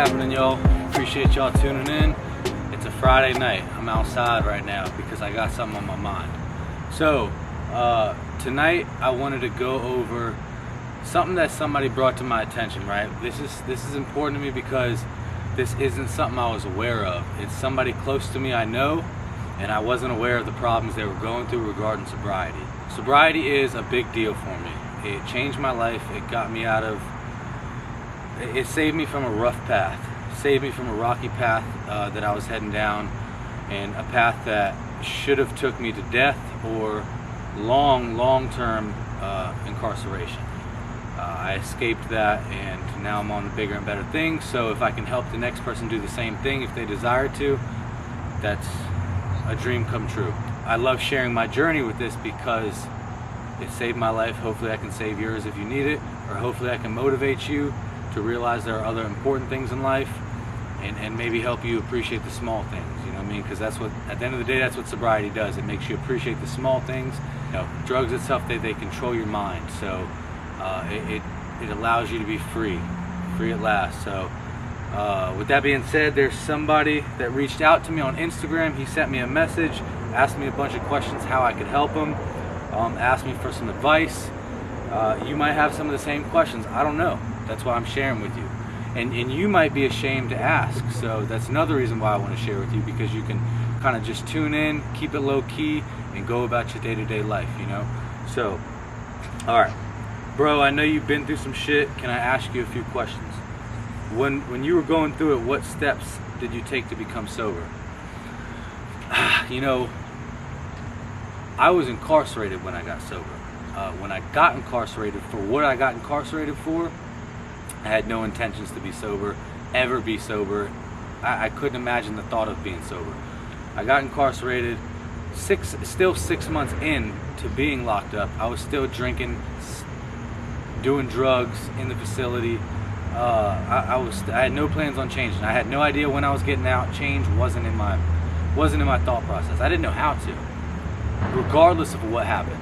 happening, y'all? Appreciate y'all tuning in. It's a Friday night. I'm outside right now because I got something on my mind. So tonight I wanted to go over something that somebody brought to my attention. Right? This is important to me because this isn't something I was aware of. It's somebody close to me I know, and I wasn't aware of the problems they were going through regarding sobriety. Sobriety is a big deal for me. It changed my life. It got me out of, it saved me from a rough path. It saved me from a rocky path that I was heading down, and a path that should have took me to death or long-term incarceration. I escaped that, and now I'm on to bigger and better things. So if I can help the next person do the same thing if they desire to, that's a dream come true. I love sharing my journey with this because it saved my life. Hopefully I can save yours if you need it, or hopefully I can motivate you to realize there are other important things in life, and maybe help you appreciate the small things, you know what I mean? Because that's what, at the end of the day, that's what sobriety does. It makes you appreciate the small things. You know, drugs itself, they control your mind, so it allows you to be free at last. So with that being said, there's somebody that reached out to me on Instagram. He sent me a message, asked me a bunch of questions how I could help him, asked me for some advice. You might have some of the same questions. I don't know. That's why I'm sharing with you. And you might be ashamed to ask. So that's another reason why I want to share with you, because you can kind of just tune in, keep it low key, and go about your day-to-day life, you know? So, all right. Bro, I know you've been through some shit. Can I ask you a few questions? When you were going through it, what steps did you take to become sober? You know, I was incarcerated when I got sober. When I got incarcerated for what I got incarcerated for, I had no intentions to be sober, ever be sober. I couldn't imagine the thought of being sober. I got incarcerated, still 6 months in to being locked up. I was still drinking, doing drugs in the facility. I had no plans on changing. I had no idea when I was getting out. Change wasn't in my thought process. I didn't know how to. Regardless of what happened,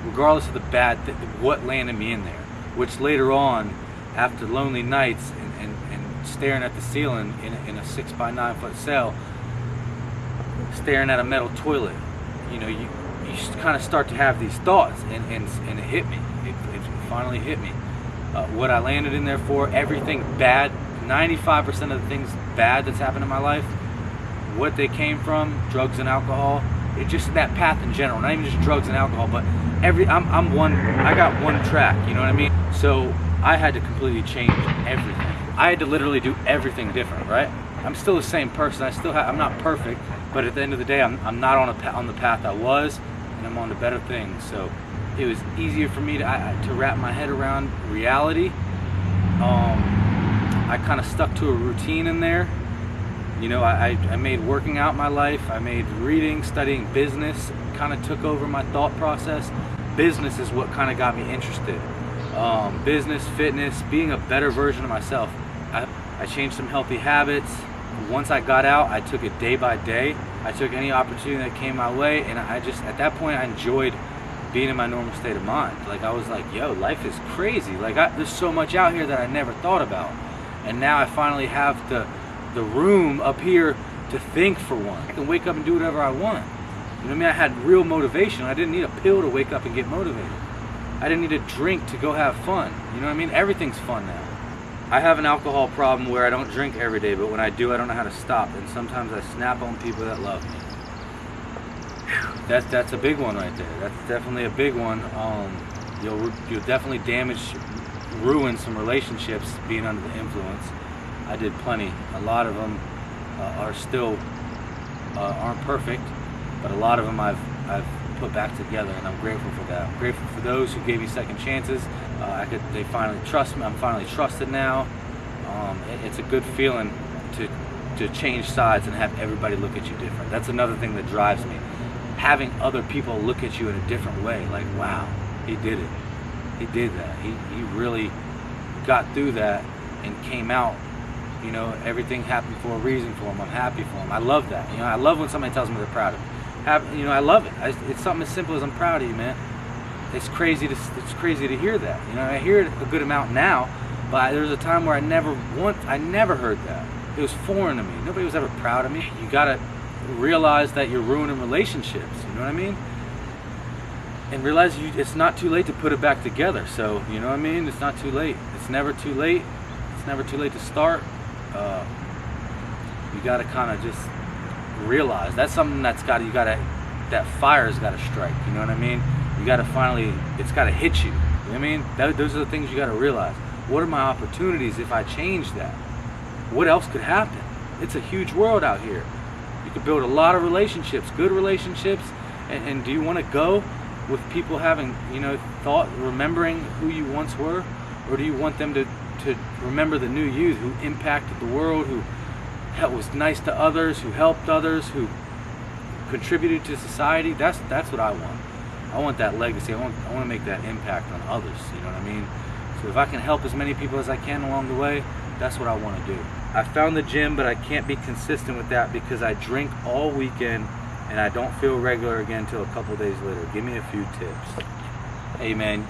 regardless of the bad, what landed me in there, which later on, after lonely nights and staring at the ceiling in a 6 by 9 foot cell, staring at a metal toilet, you know, you kind of start to have these thoughts, and it hit me. It finally hit me. What I landed in there for, everything bad, 95% of the things bad that's happened in my life, what they came from, drugs and alcohol. It just that path in general, not even just drugs and alcohol, but I got one track, you know what I mean? So I had to completely change everything. I had to literally do everything different, right? I'm still the same person. I'm not perfect, but at the end of the day, I'm not on the path I was, and I'm on to better things. So it was easier for me to wrap my head around reality. I kind of stuck to a routine in there. You know, I made working out my life. I made reading, studying business kind of took over my thought process. Business is what kind of got me interested. Business, fitness, being a better version of myself. I changed some healthy habits. Once I got out, I took it day by day. I took any opportunity that came my way, and I just, at that point, I enjoyed being in my normal state of mind. Like, I was like, yo, life is crazy. Like, there's so much out here that I never thought about. And now I finally have the room up here to think for one. I can wake up and do whatever I want. You know what I mean? I had real motivation. I didn't need a pill to wake up and get motivated. I didn't need a drink to go have fun. You know what I mean? Everything's fun now. I have an alcohol problem where I don't drink every day, but when I do, I don't know how to stop. And sometimes I snap on people that love me. Whew, that's a big one right there. That's definitely a big one. You'll definitely ruin some relationships being under the influence. I did plenty. A lot of them are still aren't perfect, but a lot of them I've put back together, and I'm grateful for that. I'm grateful for those who gave me second chances. They finally trust me. I'm finally trusted now. It's a good feeling to change sides and have everybody look at you different. That's another thing that drives me. Having other people look at you in a different way. Like, wow, he did it. He did that. He really got through that and came out. You know, everything happened for a reason for him. I'm happy for him. I love that. You know, I love when somebody tells me they're proud of me. You know, I love it. It's something as simple as I'm proud of you, man. It's crazy to hear that. You know, I hear it a good amount now, But there was a time where I never heard that. It was foreign to me. Nobody was ever proud of me. You gotta realize that you're ruining relationships, you know what I mean? And realize it's not too late to put it back together. So, you know what I mean? It's not too late. It's never too late. It's never too late to start. You gotta kind of just realize that's something that fire's gotta strike, you know what I mean? You gotta it's gotta hit you, you know what I mean? Those are the things you gotta realize. What are my opportunities if I change that? What else could happen? It's a huge world out here. You could build a lot of relationships, good relationships, and do you want to go with people having, remembering who you once were? Or do you want them to remember the new you who impacted the world, who was nice to others, who helped others, who contributed to society? That's what I want. I want that legacy. I want to make that impact on others, you know what I mean? So if I can help as many people as I can along the way, that's what I want to do. I found the gym, but I can't be consistent with that because I drink all weekend and I don't feel regular again until a couple days later. Give me a few tips. Hey man,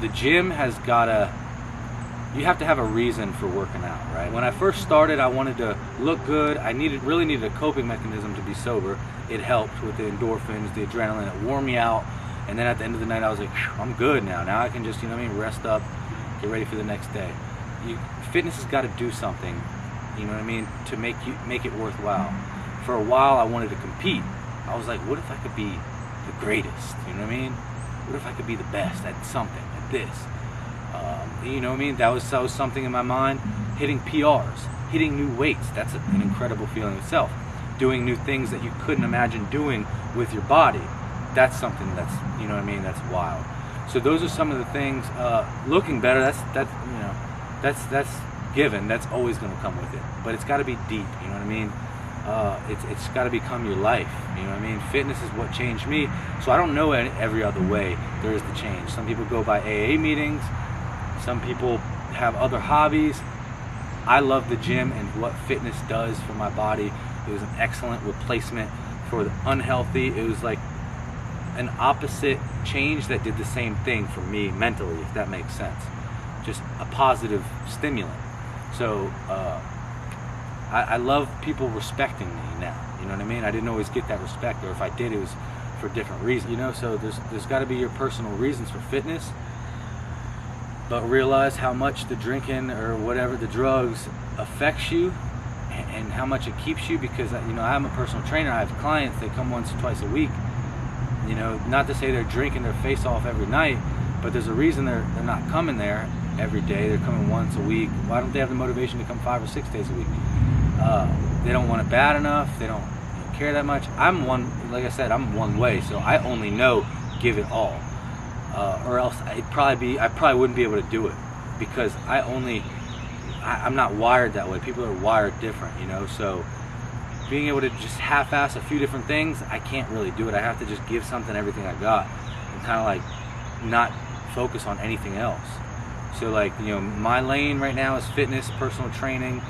the gym you have to have a reason for working out, right? When I first started, I wanted to look good. I really needed a coping mechanism to be sober. It helped with the endorphins, the adrenaline. It wore me out. And then at the end of the night, I was like, I'm good now. Now I can just, rest up, get ready for the next day. Fitness has got to do something, you know what I mean, to make it worthwhile. For a while, I wanted to compete. I was like, what if I could be the greatest? You know what I mean? What if I could be the best at something, at this? You know what I mean? That was something in my mind. Hitting PRs, hitting new weights. That's an incredible feeling itself. Doing new things that you couldn't imagine doing with your body. That's something that's, you know what I mean, that's wild. So those are some of the things. Looking better, that's given. That's always going to come with it. But it's got to be deep, you know what I mean? It's got to become your life, you know what I mean? Fitness is what changed me. So I don't know every other way there is to change. Some people go by AA meetings. Some people have other hobbies. I love the gym and what fitness does for my body. It was an excellent replacement for the unhealthy. It was like an opposite change that did the same thing for me mentally, if that makes sense. Just a positive stimulant. So I love people respecting me now, you know what I mean? I didn't always get that respect, or if I did, it was for different reasons, so there's got to be your personal reasons for fitness, but realize how much the drinking or whatever, the drugs, affects you and how much it keeps you, because I'm a personal trainer. I have clients, they come once or twice a week. Not to say they're drinking their face off every night, but there's a reason they're not coming there every day. They're coming once a week. Why don't they have the motivation to come 5 or 6 days a week? They don't want it bad enough. They don't care that much. Like I said, I'm one way, so I only know give it all. Or else I probably wouldn't be able to do it, because I'm not wired that way. People are wired different, so being able to just half-ass a few different things, I can't really do it. I have to just give something everything I got and kind of like not focus on anything else. So my lane right now is fitness, personal training,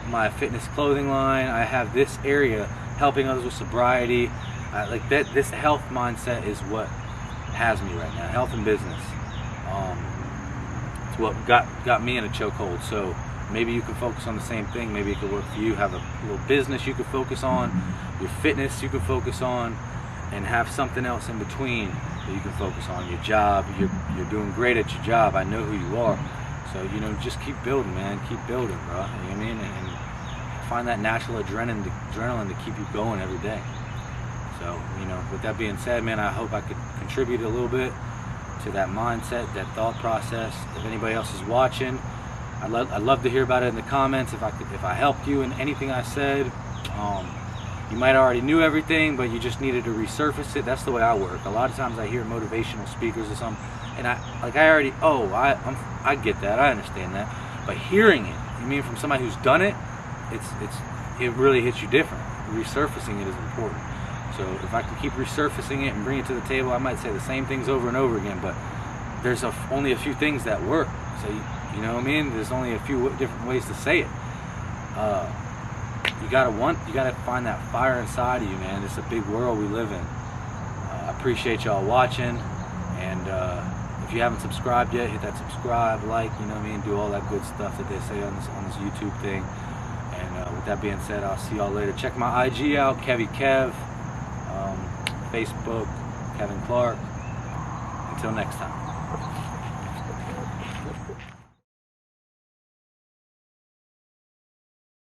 my fitness clothing line. I have this area helping others with sobriety. This health mindset is what has me right now, health and business. It's what got me in a chokehold. So maybe you can focus on the same thing. Maybe it could work for you. Have a little business you could focus on, your fitness you could focus on, and have something else in between that you can focus on. Your job, you're doing great at your job. I know who you are. So, just keep building, man. Keep building, bro. You know what I mean? And find that natural adrenaline to keep you going every day. So, with that being said, man, I hope I could contribute a little bit to that mindset, that thought process. If anybody else is watching, I'd love to hear about it in the comments. If I helped you in anything I said, you might already knew everything, but you just needed to resurface it. That's the way I work. A lot of times I hear motivational speakers or something, and I get that, I understand that, but hearing it, from somebody who's done it, it really hits you different. Resurfacing it is important. So if I can keep resurfacing it and bring it to the table, I might say the same things over and over again, but there's only a few things that work. So you know what I mean? There's only a few different ways to say it. You gotta find that fire inside of you, man. It's a big world we live in. I appreciate y'all watching, and If you haven't subscribed yet, hit that subscribe, like, you know what I mean, do all that good stuff that they say on this YouTube thing. And with that being said, I'll see y'all later. Check my IG out, Kevy Kev, Facebook, Kevin Clark. Until next time.